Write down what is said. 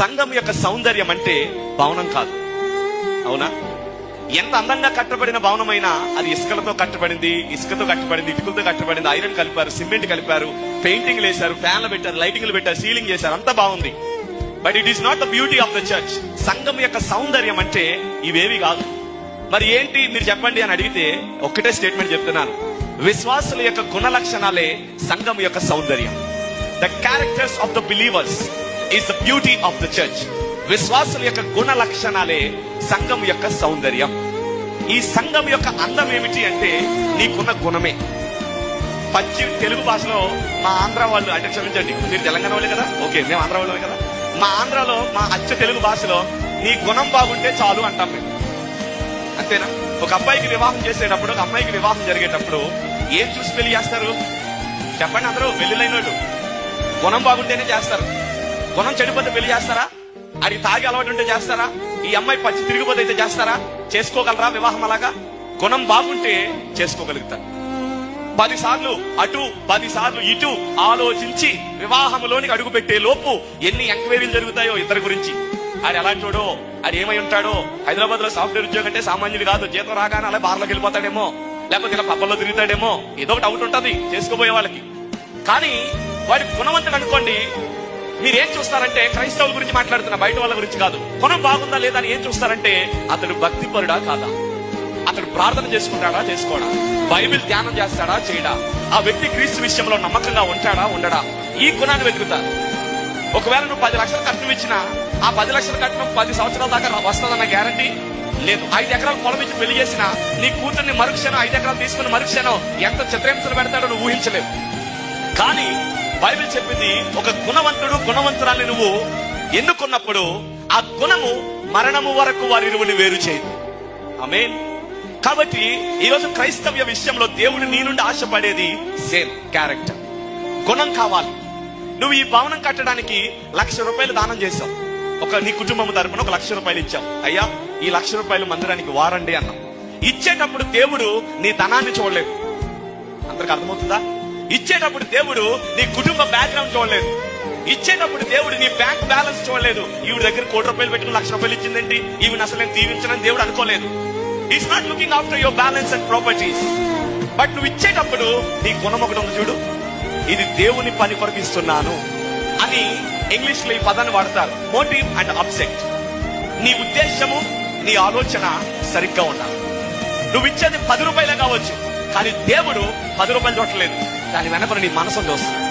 సంఘం యొక్క సౌందర్యం అంటే భవనం కాదు. అవునా? ఎంత అందంగా కట్టబడిన భవనమైనా అది ఇసుకతో కట్టబడింది, ఇటుకలతో కట్టబడింది, ఐరన్ కలిపారు, సిమెంట్ కలిపారు, పెయింటింగ్ వేశారు, ఫ్యాన్లు పెట్టారు, లైటింగ్లు పెట్టారు, సీలింగ్ చేశారు, అంతా బాగుంది. But it is not the beauty of the church. సంఘం యొక్క సౌందర్యం అంటే ఇవేవి కాదు. మరి ఏంటి మీరు చెప్పండి అని అడిగితే ఒక్కటే స్టేట్మెంట్ చెప్తున్నాను. విశ్వాసుల యొక్క గుణ లక్షణాలే సంఘం యొక్క సౌందర్యం. The characters of the believers is the beauty of the church. విశ్వాసుల యొక్క గుణ లక్షణాలే సంఘం యొక్క సౌందర్యం. ఈ సంఘం యొక్క అందం ఏమిటి అంటే నీకున్న గుణమే. పచ్చి తెలుగు భాషలో మా ఆంధ్ర వాళ్ళు, అంటే క్షమించండి మీరు తెలంగాణ వాళ్ళే కదా, ఓకే మేము ఆంధ్ర వాళ్ళే కదా, మా ఆంధ్రాలో మా అచ్చ తెలుగు భాషలో నీ గుణం బాగుంటే చాలు అంటాం మేము. అంతేనా? ఒక అబ్బాయికి వివాహం చేసేటప్పుడు, ఒక అమ్మాయికి వివాహం జరిగేటప్పుడు ఏం చూసి పెళ్లి చేస్తారు చెప్పండి? అందరూ పెళ్లిలైన వాళ్ళు గుణం బాగుంటేనే చేస్తారు. గుణం చెడిపోతే పెళ్లి చేస్తారా? అది తాగి అలవాటు ఉంటే చేస్తారా? ఈ అమ్మాయి పచ్చి తిరిగిపోతే అయితే చేస్తారా? చేసుకోగలరా వివాహం అలాగా? గుణం బాగుంటే చేసుకోగలుగుతారు. 10 సార్లు అటు 10 సార్లు ఇటు ఆలోచించి వివాహంలోనికి అడుగు పెట్టే లోపు ఎన్ని ఎంక్వైరీలు జరుగుతాయో ఇద్దరి గురించి. ఆడు ఎలాంటోడో, ఆడు ఏమై ఉంటాడో, హైదరాబాద్ లో సాఫ్ట్వేర్ ఉద్యోగం అంటే సామాన్యుడు కాదు, జీతం రాగానే అలా బార్లోకి వెళ్ళిపోతాడేమో, లేకపోతే ఇలా పబ్బల్లో తిరుగుతాడేమో, ఏదో ఒకటి అవుట్ ఉంటది చేసుకోబోయే వాళ్ళకి. కానీ వాడి గుణవంతుడు అనుకోండి, మీరేం చూస్తారంటే క్రైస్తవుల గురించి మాట్లాడుతున్నా, బయట వాళ్ళ గురించి కాదు. గుణం బాగుందా లేదా అని ఏం చూస్తారంటే అతడు భక్తిపరుడా కాదా, అతడు ప్రార్థన చేసుకుంటాడా చేసుకోడా, బైబిల్ ధ్యానం చేస్తాడా చేయడా, ఆ వ్యక్తి క్రీస్తు విషయంలో నమ్మకంగా ఉంటాడా ఉండడా, ఈ గుణాన్ని వెతుకుతారు. ఒకవేళ నువ్వు 10 లక్షలు కట్నం ఇచ్చినా ఆ 10 లక్షల కట్నం 10 సంవత్సరాల దాకా వస్తుందన్న గ్యారంటీ లేదు. 5 ఎకరాలు పొలం ఇచ్చి పెళ్లి చేసినా నీ కూతుర్ని మరుక్షణం 5 ఎకరాలు తీసుకుని మరుక్షణం ఎంత చిత్రహింసలు పెడతాడో నువ్వు ఊహించలేవు. కానీ బైబిల్ చెప్పింది ఒక గుణవంతుడు గుణవంతురాల్ని నువ్వు ఎన్నుకున్నప్పుడు ఆ గుణము మరణము వరకు వారిరువుని వేరు చేయదు. ఆమేన్. కాబట్టి ఈరోజు క్రైస్తవ్య విషయంలో దేవుడు నీ నుండి ఆశపడేది సేమ్ క్యారెక్టర్, గుణం కావాలి. నువ్వు ఈ భవనం కట్టడానికి 1,00,000 రూపాయలు దానం చేశావు, నీ కుటుంబం తరపున 1,00,000 రూపాయలు ఇచ్చావు. అయ్యా ఈ 1,00,000 రూపాయలు మందిరానికి వారండి అన్నావు. ఇచ్చేటప్పుడు దేవుడు నీ ధనాన్ని చూడలేదు. అందరికి అర్థమవుతుందా? ఇచ్చేటప్పుడు దేవుడు నీ కుటుంబ బ్యాక్గ్రౌండ్ చూడలేదు. ఇచ్చేటప్పుడు దేవుడు నీ బ్యాంక్ బ్యాలెన్స్ చూడలేదు. ఈవిడ దగ్గర 1,00,00,000 రూపాయలు పెట్టుకుని 1,00,000 రూపాయలు ఇచ్చిందేంటి, ఈవిడ అసలు నేను దీవించనని దేవుడు అనుకోలేదు. Is not looking after your balance and properties. But నువ్వు ఇచ్చేటప్పుడు నీ గుణం ఒకటి ఉంది చూడు, ఇది దేవుని పని కొరకు ఇస్తున్నాను అని ఇంగ్లీష్ లో ఈ పదాన్ని వాడతారు, మోటివ్ అండ్ ఆబ్జెక్ట్. నీ ఉద్దేశము నీ ఆలోచన సరిగ్గా ఉండాలి. నువ్వు ఇచ్చేది 10 రూపాయలే కావచ్చు, కానీ దేవుడు 10 రూపాయలు చూడలేదు, దాని వెనక నీ మనసును చూస్తాడు.